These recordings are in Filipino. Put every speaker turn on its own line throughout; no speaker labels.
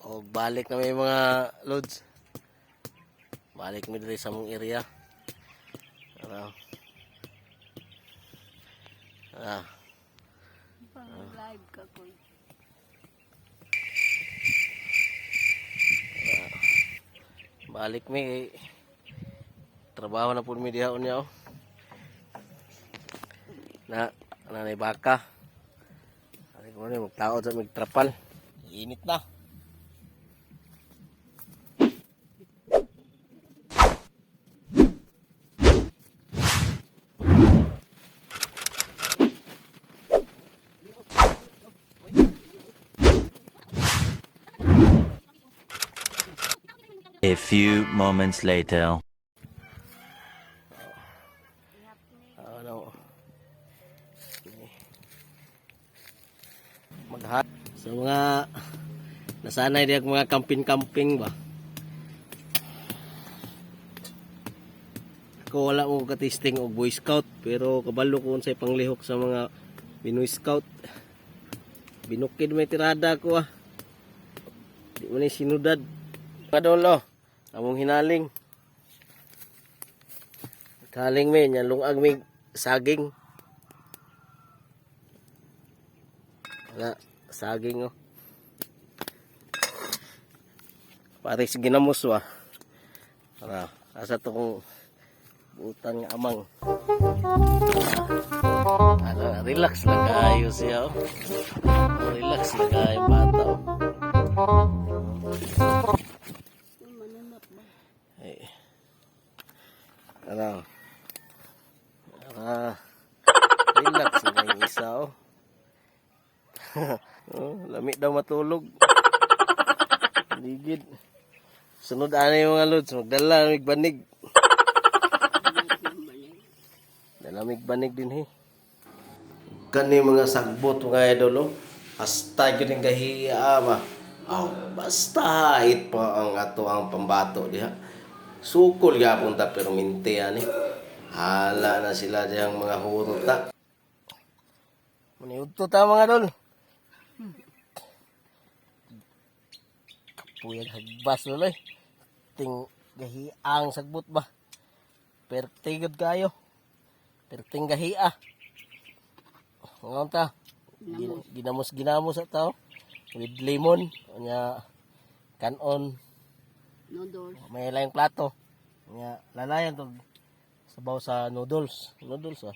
O balik na may mga loads. Balik mi diri sa mong area. Ano?
Live ka ko.
Balik mi trabaho na pud mi diha unya oh. Nanay baka. Ari ko ni magtaod sa magtrapal. Init na.
A few moments later.
Ano? Maghat. So mga nasanay diyak mga camping-camping ba. Ako wala mo ka-testing og Boy Scout pero kabalo ko unsay panglihok sa mga Pinoy Scout. Binukid may tirada ko ah. Di man ni sinudad. Padolo. Among hinaling. Kaling me nya lungag mig saging. Wala saging oh. Pares ginamos wa. Ara, asa to kong butan nga amang. Ano, relax lang kayo siya oh. Relax lang kayo bata oh. Hey. Ano? Relax na yung isa oh. Oh, lamig daw matulog. Ligid. Sunod ana yung mga lods, magdala mig banig. Dalamig banig din he. Kani mga sagbot mga idol oh. Hasta gyud gahiya ba. Oh, basta hait pa ang ato ang pambato diha. Sukol gyapon ta pero minti ani. Hala na sila diyang mga huruta. Maniudto ta mga idol. Kapuyan hagbas loloy. Ting gahiang sagbot ba. Pertigod kayo. Perting gahia. Ngon ta. Ginamos at tao. With lemon. Kanya kanon.
Noodles.
May laing plato. Kanya lalayan to. Sabaw sa noodles. Noodles ah.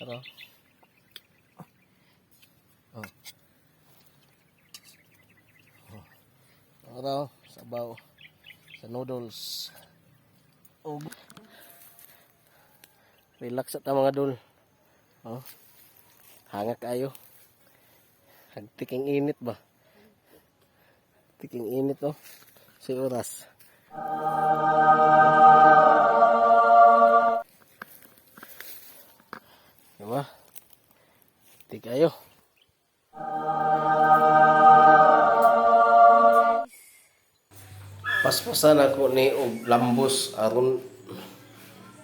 Pero. Oh. Ano, sabaw sa noodles. Oh. Relax at mga dol. Oh. Hanga kayo. Hagtiking init ba? Tiking init oh. Si oras. Diba? Tik kayo. Paspasan ako ni og lambos aron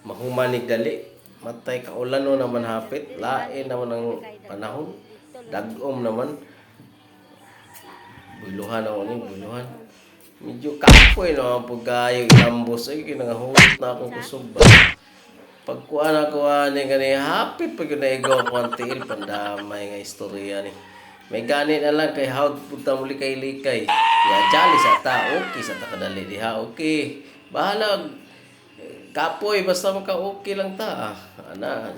mahumanig dali. Matay kaulan no naman hapit. Lain naman ang panahon. Dagom naman. Buluhan ako ni, buluhan. Medyo kapoy no ang pagkayo lambos ay kinangahulot na akong kusog ba. Pagkuan ako ani gani hapit pag naigo ko ang tiil pandamay nga istorya ni. May gani na lang kay hawd punta muli kay likay. Ya jali sa ta, okay sa ta kadali diha, okay. Bahala kapoy basta maka okay lang ta. Ana.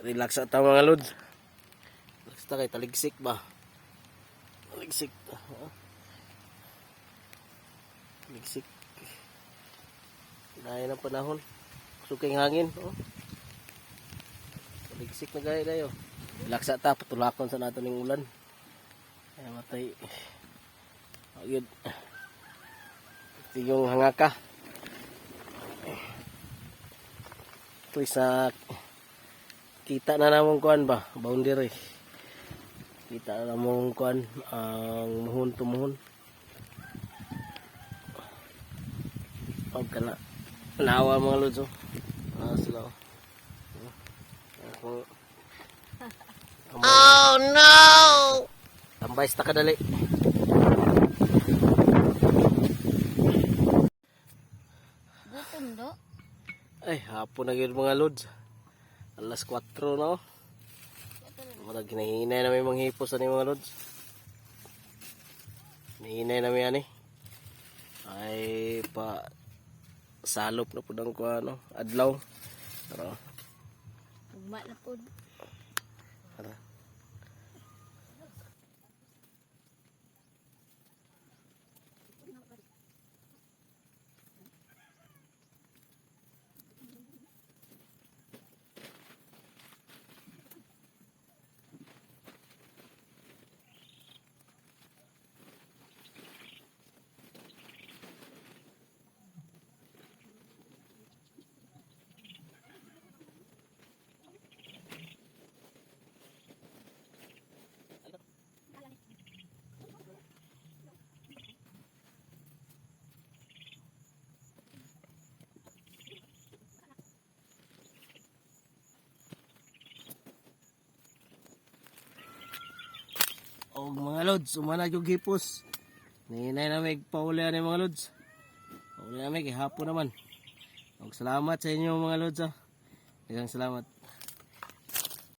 Relax ta mga lods. Relax ta kay taligsik ba. Taligsik. Taligsik. Dahil ng panahon. Suking hangin. Oh. Taligsik na gaya dayo. Relax ta, patulakon sa nato ning ulan. Ay matay. Agad. Ito yung hangaka. Ito sa kita na namong kuan ba? Boundary. Kita na namong kuan ang muhon tumuhon. Pagka na nawa mga lods oh. Sila oh. Oh no! Tambay sa kadali.
Gutom do.
Ay, hapon na yun mga lods. Alas 4 na oh. Matag hinahinay na may mga hipos ani mga lods. Hinahinay na may ani. Ay, pa salop na po ng ano, adlaw. Tara.
Ugma na po.
Tara. O mga lods, umana yung hipos. Nahinay na may pauli ani mga lods. Pauli na may hapon naman. Og salamat sa inyo mga lods. Daghang salamat.